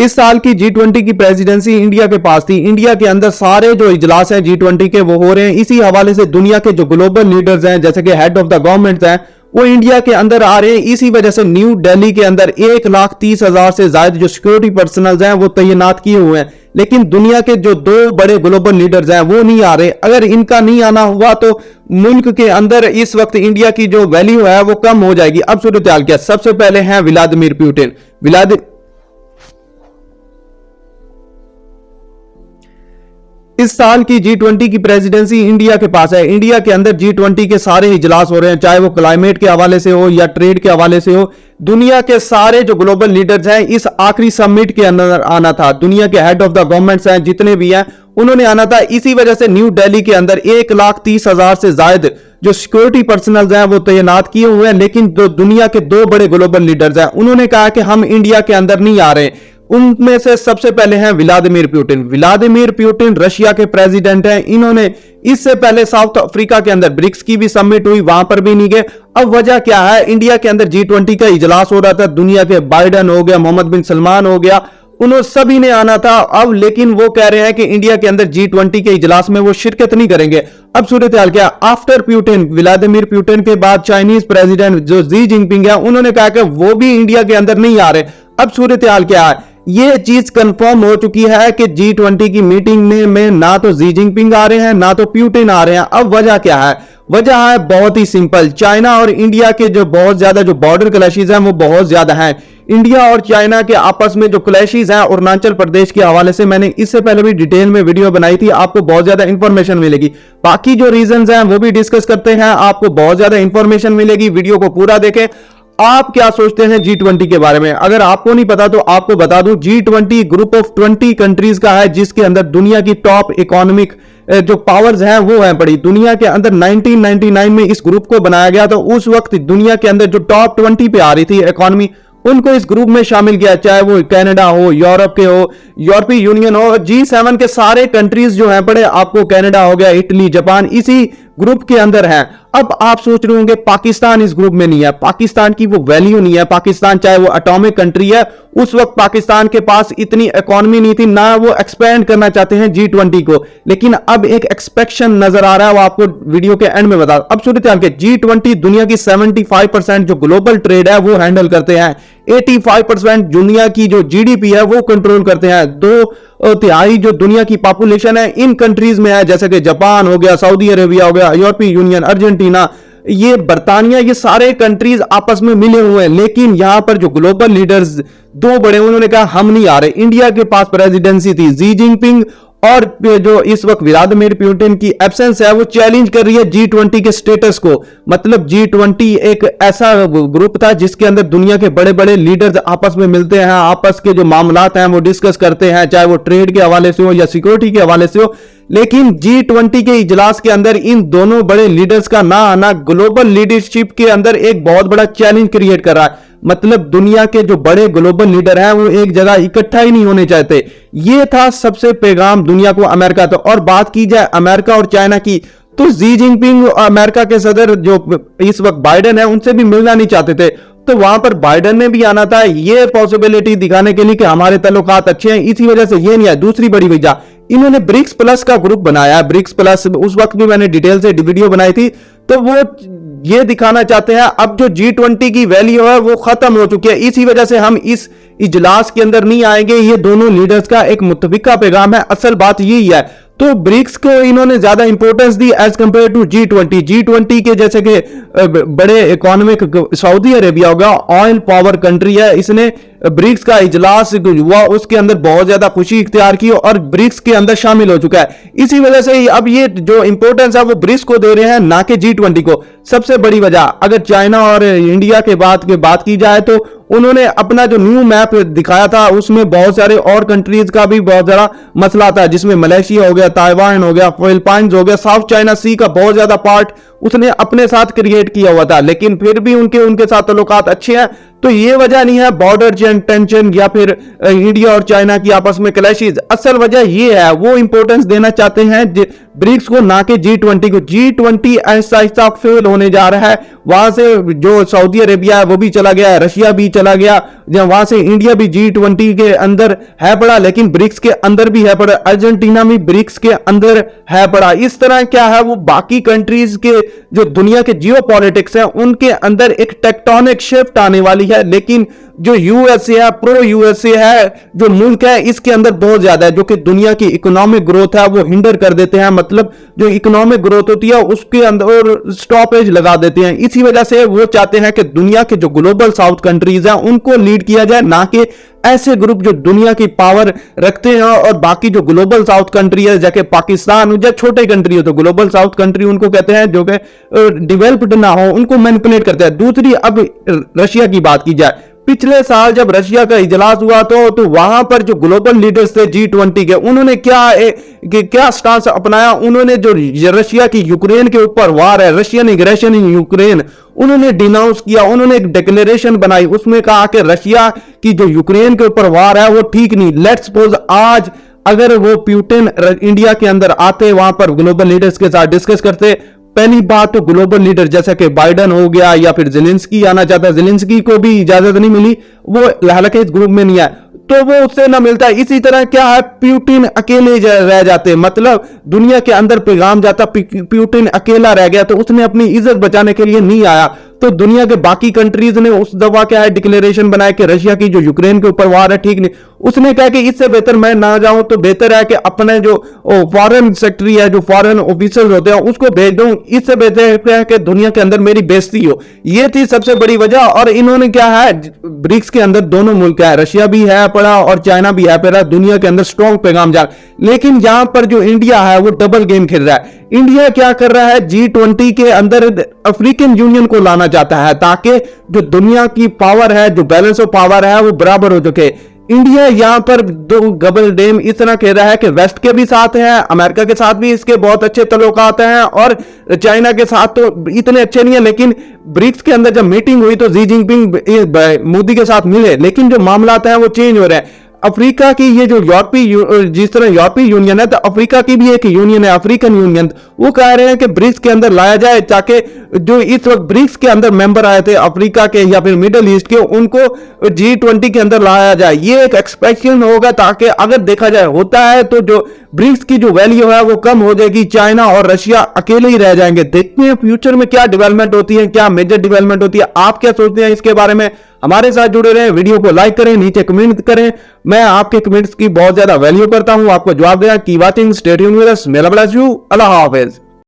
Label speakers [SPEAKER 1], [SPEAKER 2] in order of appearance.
[SPEAKER 1] इस साल की G20 की प्रेसिडेंसी इंडिया के पास थी। इंडिया के अंदर सारे जो इजलास हैं G20 के वो हो रहे हैं। इसी हवाले से दुनिया के जो ग्लोबल लीडर्स हैं जैसे कि हेड ऑफ द गवर्नमेंट हैं वो इंडिया के अंदर आ रहे हैं। इसी वजह से न्यू दिल्ली के अंदर 1,30,000 से ज्यादा जो सिक्योरिटी पर्सनल हैं वो तैनात किए हुए हैं। लेकिन दुनिया के जो दो बड़े ग्लोबल लीडर्स हैं वो नहीं आ रहे। अगर इनका नहीं आना हुआ तो मुल्क के अंदर इस वक्त इंडिया की जो वैल्यू है वो कम हो जाएगी। अब सूरत हाल क्या, सबसे पहले हैं व्लादिमीर पुतिन। इस साल की G20 की प्रेसिडेंसी इंडिया के पास है। इंडिया के अंदर G20 के सारे इजलास हो रहे हैं, चाहे वो क्लाइमेट के हवाले से हो या ट्रेड के हवाले से हो। दुनिया के सारे जो ग्लोबल लीडर्स हैं इस आखिरी समिट के अंदर आना था। दुनिया के हेड ऑफ द गवर्नमेंट्स हैं जितने भी हैं उन्होंने आना था। इसी वजह से न्यू दिल्ली के अंदर 1,30,000 से ज्यादा जो सिक्योरिटी पर्सनल हैं वो तैनात किए हुए हैं। लेकिन जो दुनिया के दो बड़े ग्लोबल लीडर्स हैं उन्होंने कहा कि हम इंडिया के अंदर नहीं आ रहे। उनमें से सबसे पहले हैं Vladimir Putin. Vladimir Putin Russia के प्रेसिडेंट हैं। इन्होंने इससे पहले साउथ अफ्रीका के अंदर ब्रिक्स की भी समिट हुई, वहां पर भी नहीं गए। अब वजह क्या है, इंडिया के अंदर G20 का इजलास हो रहा था। दुनिया के बाइडन हो गया, मोहम्मद बिन सलमान हो गया, उन्होंने सभी ने आना था। अब लेकिन वो कह रहे हैं कि इंडिया के अंदर G20 के इजलास में वो शिरकत नहीं करेंगे। अब सूरत हाल क्या, आफ्टर पुतिन, व्लादिमीर पुतिन के बाद चाइनीज प्रेसिडेंट जो जी जिनपिंग है उन्होंने कहा कि वो भी इंडिया के अंदर नहीं आ रहे। अब सूरत हाल क्या है, ये चीज कंफर्म हो चुकी है कि G20 की मीटिंग में ना तो जी जिनपिंग आ रहे हैं ना तो पुतिन आ रहे हैं। अब वजह क्या है, वजह है बहुत ही सिंपल। चाइना और इंडिया के जो बहुत ज्यादा जो बॉर्डर क्लैशेस हैं वो बहुत ज्यादा हैं। इंडिया और चाइना के आपस में जो क्लैशेस हैं अरुणाचल प्रदेश के हवाले से मैंने इससे पहले भी डिटेल में वीडियो बनाई थी, आपको बहुत ज्यादा इंफॉर्मेशन मिलेगी। बाकी जो रीजंस हैं वो भी डिस्कस करते हैं, आपको बहुत ज्यादा इंफॉर्मेशन मिलेगी। वीडियो को पूरा देखें। आप क्या सोचते हैं G20 के बारे में? अगर आपको नहीं पता तो आपको बता दूं, G20 ग्रुप ऑफ 20 कंट्रीज का है जिसके अंदर दुनिया की टॉप इकोनॉमिक जो पावर्स हैं वो हैं पड़ी। दुनिया के अंदर 1999 में इस ग्रुप को बनाया गया तो उस वक्त दुनिया के अंदर जो टॉप 20 पे आ रही थी इकोनॉमी उनको इस ग्रुप में शामिल किया, चाहे वो कनाडा हो, यूरोप के हो, यूरोपीय यूनियन हो। G7 के सारे कंट्रीज जो हैं पड़े, आपको कनाडा हो गया, इटली, जापान इसी ग्रुप के अंदर हैं। अब आप सोच रहे होंगे पाकिस्तान इस ग्रुप में नहीं है, पाकिस्तान की वो वैल्यू नहीं है। पाकिस्तान चाहे वो एटॉमिक कंट्री है, उस वक्त पाकिस्तान के पास इतनी इकोनॉमी नहीं थी, ना वो एक्सपेंड करना चाहते हैं G20 को। लेकिन अब एक एक्सपेक्शन नजर आ रहा है, वो आपको वीडियो के एंड में बता। अब सूरत हाल के G20 दुनिया की 75% जो ग्लोबल ट्रेड है वो हैंडल करते हैं। 85% दुनिया की जो GDP है वो कंट्रोल करते हैं। 2/3 जो दुनिया की पॉपुलेशन है इन कंट्रीज में है, जैसे कि जापान हो गया, सऊदी अरेबिया हो गया, यूरोपीय यूनियन, अर्जेंटीना, ये बर्तानिया, ये सारे कंट्रीज आपस में मिले हुए हैं। लेकिन यहां पर जो ग्लोबल लीडर्स दो बड़े उन्होंने कहा हम नहीं आ रहे। इंडिया के पास प्रेसिडेंसी थी, जी जिनपिंग और जो इस वक्त व्लादिमीर पुतिन की एब्सेंस है वो चैलेंज कर रही है G20 के स्टेटस को। मतलब G20 एक ऐसा ग्रुप था जिसके अंदर दुनिया के बड़े बड़े लीडर्स आपस में मिलते हैं, आपस के जो मामलात हैं वो डिस्कस करते हैं, चाहे वो ट्रेड के हवाले से हो या सिक्योरिटी के हवाले से हो। लेकिन G20 के इजलास के अंदर इन दोनों बड़े लीडर्स का ना आना ग्लोबल लीडरशिप के अंदर एक बहुत बड़ा चैलेंज क्रिएट कर रहा है। मतलब दुनिया के जो बड़े ग्लोबल लीडर हैं वो एक जगह इकट्ठा ही नहीं होने चाहते। ये था सबसे पैगाम दुनिया को अमेरिका तो। और बात की जाए अमेरिका और चाइना की तो जी जिनपिंग अमेरिका के सदर जो इस वक्त बाइडन है उनसे भी मिलना नहीं चाहते थे, तो वहां पर बाइडन ने भी आना था ये पॉसिबिलिटी दिखाने के लिए कि हमारे ताल्लुकात अच्छे हैं। इसी वजह से ये नहीं है। दूसरी बड़ी वजह, इन्होंने ब्रिक्स प्लस का ग्रुप बनाया है। ब्रिक्स प्लस उस वक्त भी मैंने डिटेल से वीडियो बनाई थी, तो वो ये दिखाना चाहते हैं अब जो G20 की वैल्यू है वो खत्म हो चुकी है, इसी वजह से हम इस इजलास के अंदर नहीं आएंगे। ये दोनों लीडर्स का एक मुत्तफिका पैगाम है। असल बात यही है। तो ब्रिक्स को इन्होंने ज्यादा इंपॉर्टेंस दी as compare to G20। G20 के जैसे कि बड़े इकोनॉमिक सऊदी अरेबिया होगा, ऑयल पावर कंट्री है, इसने ब्रिक्स का इजलास हुआ उसके अंदर बहुत ज्यादा खुशी इख्तियार की और ब्रिक्स के अंदर शामिल हो चुका है। इसी वजह से अब ये जो इंपॉर्टेंस है वो ब्रिक्स को दे रहे हैं, ना कि G20 को। सबसे बड़ी वजह, अगर चाइना और इंडिया के बात की जाए तो उन्होंने अपना जो न्यू मैप दिखाया था उसमें बहुत सारे और कंट्रीज का भी बहुत ज्यादा मसला था, जिसमें मलेशिया हो गया, ताइवान हो गया, फिलीपींस हो गया, साउथ चाइना सी का बहुत ज्यादा पार्ट उसने अपने साथ क्रिएट किया हुआ था, लेकिन फिर भी उनके साथ ताल्लुकात अच्छे हैं। तो ये वजह नहीं है बॉर्डर टेंशन या फिर इंडिया और चाइना की आपस में क्लैशेस। असल वजह ये है, वो इंपॉर्टेंस देना चाहते हैं ब्रिक्स को, ना कि G20 को। G20 ऐसा ऐसा फेल होने जा रहा है। वहां से जो सऊदी अरेबिया है वो भी चला गया, रशिया भी चला गया, वहां से इंडिया भी G20 के अंदर है पड़ा, लेकिन ब्रिक्स के अंदर भी है पड़ा, अर्जेंटीना भी ब्रिक्स के अंदर है पड़ा। इस तरह क्या है, वो बाकी कंट्रीज के जो दुनिया के जियो पॉलिटिक्स है उनके अंदर एक टेक्टोनिक शिफ्ट आने वाली है। लेकिन जो यूएसए है, प्रो यूएसए है जो मुल्क है, इसके अंदर बहुत ज्यादा है, जो कि दुनिया की इकोनॉमिक ग्रोथ है वो हिंडर कर देते हैं। मतलब जो इकोनॉमिक ग्रोथ होती है उसके अंदर स्टॉपेज लगा देते हैं। इसी वजह से वो चाहते हैं कि दुनिया के जो ग्लोबल साउथ कंट्रीज हैं उनको लीड किया जाए, ना कि ऐसे ग्रुप जो दुनिया की पावर रखते हैं और बाकी जो ग्लोबल साउथ कंट्री है जैसे पाकिस्तान या छोटे कंट्री हो तो ग्लोबल साउथ कंट्री उनको कहते हैं, जो कि डेवलप्ड ना हो, उनको मैनिपुलेट करते हैं। दूसरी, अब रशिया की बात की जाए, पिछले साल जब रशिया का इजलास हुआ तो वहां पर जो ग्लोबल लीडर्स थे G20 के, उन्होंने क्या स्टांस अपनाया। उन्होंने जो रशिया की यूक्रेन के ऊपर वार है, रशियन एग्रेशन इन यूक्रेन, उन्होंने डिनाउंस किया। उन्होंने एक डिक्लेरेशन बनाई, उसमें कहा कि रशिया की जो यूक्रेन के ऊपर वार है वो ठीक नहीं। लेट्स सपोज आज अगर वो पुतिन इंडिया के अंदर आते, वहां पर ग्लोबल लीडर्स के साथ डिस्कस करते, पहली बात तो ग्लोबल लीडर जैसा कि बाइडन हो गया या फिर ज़ेलेंस्की आना चाहता है, ज़ेलेंस्की को भी इजाजत नहीं मिली, वो हालांकि इस ग्रुप में नहीं आया तो वो उससे ना मिलता है। इसी तरह क्या है, पुतिन अकेले रह जाते, मतलब दुनिया के अंदर पैगाम जाता, पुतिन अकेला रह गया तो उसने अपनी इज्जत बचाने के लिए नहीं आया। तो दुनिया के बाकी कंट्रीज ने उस दफा क्या है डिक्लेरेशन बनाया कि रशिया की जो यूक्रेन के ऊपर वार है ठीक नहीं। उसने कहा कि इससे बेहतर मैं ना जाऊं तो बेहतर है कि अपने जो फॉरेन सेक्रेटरी है, जो फॉरेन ऑफिसर्स होते हैं उसको भेज दूं, इससे बेहतर है कि दुनिया के अंदर मेरी बेइज्जती हो। ये थी सबसे बड़ी वजह। और इन्होंने क्या है, ब्रिक्स के अंदर दोनों मुल्क है, रशिया भी है पड़ा और चाइना भी है पड़ा, दुनिया के अंदर स्ट्रॉन्ग पैगाम जा। लेकिन यहां पर जो इंडिया है वो डबल गेम खेल रहा है। इंडिया क्या कर रहा है, G20 के अंदर अफ्रीकन यूनियन को लाना चाहता है ताकि जो दुनिया की पावर है, जो बैलेंस ऑफ पावर है वो बराबर हो चुके। इंडिया यहां पर दो डबल गेम इस तरह कह रहा है कि वेस्ट के भी साथ है, अमेरिका के साथ भी इसके बहुत अच्छे ताल्लुकात हैं और चाइना के साथ तो इतने अच्छे नहीं है। लेकिन ब्रिक्स के अंदर जब मीटिंग हुई तो जी जिनपिंग मोदी के साथ मिले, लेकिन जो मामला है वो चेंज हो रहे हैं। अफ्रीका की ये जो जिस तरह यूरोपीय यूनियन है तो अफ्रीका की भी एक यूनियन है, अफ्रीकन यूनियन। वो कह रहे हैं कि ब्रिक्स के अंदर लाया जाए ताकि जो इस वक्त ब्रिक्स के अंदर मेंबर आए थे अफ्रीका के या फिर मिडिल ईस्ट के, उनको G20 के अंदर लाया जाए। ये एक एक्सपेक्टेशन होगा ताकि अगर देखा जाए होता है तो जो ब्रिक्स की जो वैल्यू है वो कम हो जाएगी, चाइना और रशिया अकेले ही रह जाएंगे। देखते हैं फ्यूचर में क्या डेवलपमेंट होती है, क्या मेजर डेवलपमेंट होती है। आप क्या सोचते हैं इसके बारे में? हमारे साथ जुड़े रहें, वीडियो को लाइक करें, नीचे कमेंट करें। मैं आपके कमेंट्स की बहुत ज्यादा वैल्यू करता हूं, आपको जवाब देना। की watching, stay tuned with us. मेरा ब्लेस यू, अल्लाह हाफिज।